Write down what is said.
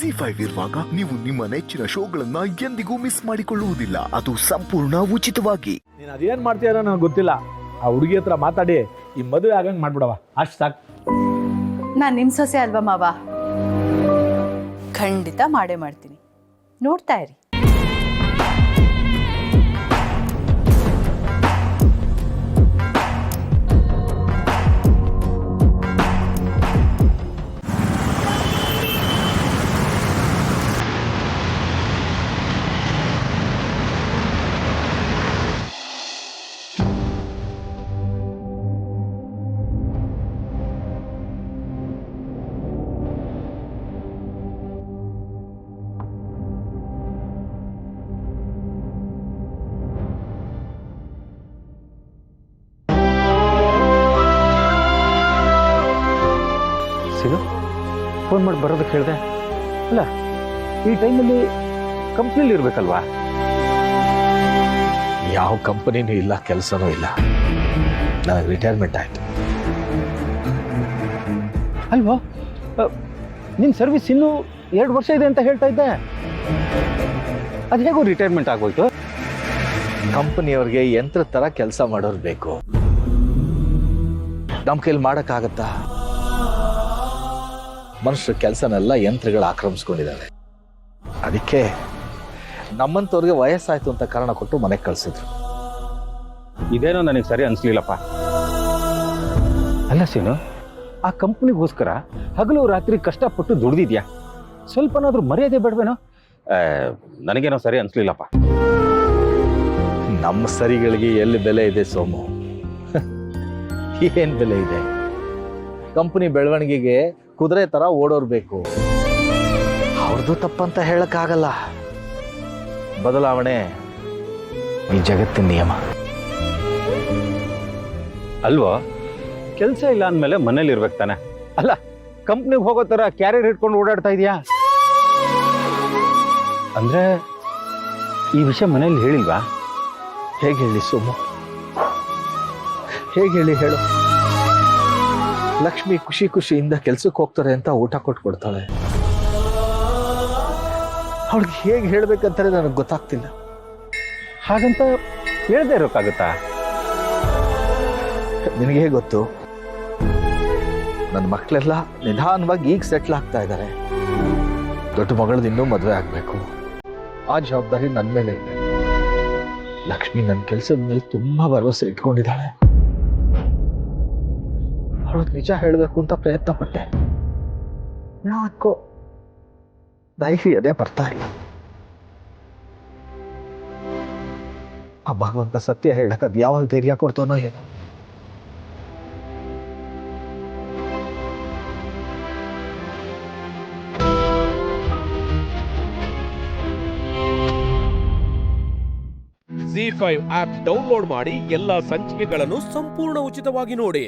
ಜಿ5 ಇರುವಾಗ ನೀವು ನಿಮ್ಮ ನೆಚ್ಚಿನ ಶೋಗಳನ್ನ ಎಂದಿಗೂ ಮಿಸ್ ಮಾಡಿಕೊಳ್ಳುವುದಿಲ್ಲ. ಅದು ಸಂಪೂರ್ಣ ಉಚಿತವಾಗಿ. ನೀನು ಅದೇನ್ ಮಾಡ್ತೀಯಾರ ನನಗೆ ಗೊತ್ತಿಲ್ಲ. ಆ ಹುಡುಗಿ ಹತ್ರ ಮಾತಾಡಿ ಈ ಮದುವೆ ಆಗಂಗ್ ಮಾಡ್ಬಿಡವ, ಅಷ್ಟು ಸಾಕು. ನಾನು ನಿಮ್ಮ ಸೊಸೆ ಅಲ್ವಾ ಮಾವ, ಖಂಡಿತ ಮಾಡೇ ಮಾಡ್ತೀನಿ, ನೋಡ್ತಾ ಇರಿ. ಸಿಗು ಫೋನ್ ಮಾಡಿ ಬರೋದಕ್ಕೆ ಹೇಳಿದೆ ಅಲ್ಲ, ಈ ಟೈಮಲ್ಲಿ ಕಂಪ್ನಿಲಿ ಇರಬೇಕಲ್ವಾ? ಯಾವ ಕಂಪನಿನೂ ಇಲ್ಲ, ಕೆಲಸನೂ ಇಲ್ಲ, ನನಗೆ ರಿಟೈರ್ಮೆಂಟ್ ಆಯ್ತು. ಅಲ್ವಾ, ನಿನ್ನ ಸರ್ವಿಸ್ ಇನ್ನೂ 2 ವರ್ಷ ಇದೆ ಅಂತ ಹೇಳ್ತಾ ಇದ್ದೆ. ಅದು ಹೇಗೋ ರಿಟೈರ್ಮೆಂಟ್ ಆಗೋಯ್ತು? ಕಂಪನಿಯವ್ರಿಗೆ ಯಂತ್ರ ಥರ ಕೆಲಸ ಮಾಡೋರು ಬೇಕು. ನಮ್ಮ ಕೈಲಿ ಮಾಡೋಕ್ಕಾಗತ್ತಾ? ಮನುಷ್ಯರ ಕೆಲಸನೆಲ್ಲ ಯಂತ್ರಗಳು ಆಕ್ರಮಿಸ್ಕೊಂಡಿದ್ದಾವೆ. ಅದಕ್ಕೆ ನಮ್ಮಂಥವ್ರಿಗೆ ವಯಸ್ಸಾಯ್ತು ಅಂತ ಕಾರಣ ಕೊಟ್ಟು ಮನೆಗೆ ಕಳಿಸಿದ್ರು. ಇದೇನೋ ನನಗೆ ಸರಿ ಅನಿಸ್ಲಿಲ್ಲಪ್ಪ. ಅಲ್ಲ ಸೀನು, ಆ ಕಂಪ್ನಿಗೋಸ್ಕರ ಹಗಲು ರಾತ್ರಿ ಕಷ್ಟಪಟ್ಟು ದುಡ್ದಿದ್ಯಾ, ಸ್ವಲ್ಪನಾದ್ರೂ ಮರ್ಯಾದೆ ಬೇಡವೇನೋ? ನನಗೇನೋ ಸರಿ ಅನಿಸ್ಲಿಲ್ಲಪ್ಪ. ನಮ್ಮ ಸರಿಗಳಿಗೆ ಎಲ್ಲಿ ಬೆಲೆ ಇದೆ ಸೋಮು? ಏನು ಬೆಲೆ ಇದೆ? ಕಂಪನಿ ಬೆಳವಣಿಗೆಗೆ ಕುದುರೆ ತರ ಓಡೋರ್ ಬೇಕು. ಅವ್ರದ್ದು ತಪ್ಪಂತ ಹೇಳಕ್ಕಾಗಲ್ಲ. ಬದಲಾವಣೆ ಈ ಜಗತ್ತಿನ ನಿಯಮ ಅಲ್ವೋ? ಕೆಲಸ ಇಲ್ಲ ಅಂದಮೇಲೆ ಮನೇಲಿ ಇರ್ಬೇಕು ತಾನೆ. ಅಲ್ಲ, ಕಂಪ್ನಿಗೆ ಹೋಗೋ ಥರ ಕ್ಯಾರಿಯರ್ ಇಟ್ಕೊಂಡು ಓಡಾಡ್ತಾ ಇದೆಯಾ? ಅಂದ್ರೆ ಈ ವಿಷಯ ಮನೇಲಿ ಹೇಳಿಲ್ವಾ? ಹೇಗೆ ಹೇಳಿ ಸೋಮು, ಹೇಗೆ ಹೇಳಿ ಹೇಳು? ಲಕ್ಷ್ಮಿ ಖುಷಿ ಖುಷಿಯಿಂದ ಕೆಲ್ಸಕ್ಕೆ ಹೋಗ್ತಾರೆ ಅಂತ ಊಟ ಕೊಡ್ತಾಳೆ. ಅವಳಿಗೆ ಹೇಗೆ ಹೇಳ್ಬೇಕಂತಾರೆ ನನಗೆ ಗೊತ್ತಾಗ್ತಿಲ್ಲ. ಹಾಗಂತ ಹೇಳ್ದೆ ಇರೋಕ್ಕಾಗತ್ತಾ? ನಿನಗೆ ಗೊತ್ತು, ನನ್ನ ಮಕ್ಕಳೆಲ್ಲ ನಿಧಾನವಾಗಿ ಈಗ ಸೆಟ್ಲ್ ಆಗ್ತಾ ಇದ್ದಾರೆ. ದೊಡ್ಡ ಮಗಳದ್ದು ಇನ್ನೂ ಮದುವೆ ಆಗ್ಬೇಕು. ಆ ಜವಾಬ್ದಾರಿ ನನ್ನ ಮೇಲೆ ಇದೆ. ಲಕ್ಷ್ಮಿ ನನ್ನ ಕೆಲಸದ ಮೇಲೆ ತುಂಬಾ ಭರವಸೆ ಇಟ್ಕೊಂಡಿದ್ದಾಳೆ. ಅವಳು ನಿಜ ಹೇಳಬೇಕು ಅಂತ ಪ್ರಯತ್ನ ಪಟ್ಟೆ, ಯಾಕೋ ಧೈರ್ಯ ಅದೇ ಬರ್ತಾ ಇಲ್ಲ. ಆ ಭಗವಂತ ಸತ್ಯ ಹೇಳಕ್ ಅದು ಯಾವಾಗ ಧೈರ್ಯ ಕೊಡ್ತಾನೋ ಏನೋ. ಜಿ5 ಆಪ್ ಡೌನ್ಲೋಡ್ ಮಾಡಿ ಎಲ್ಲಾ ಸಂಚಿಕೆಗಳನ್ನು ಸಂಪೂರ್ಣ ಉಚಿತವಾಗಿ ನೋಡಿ.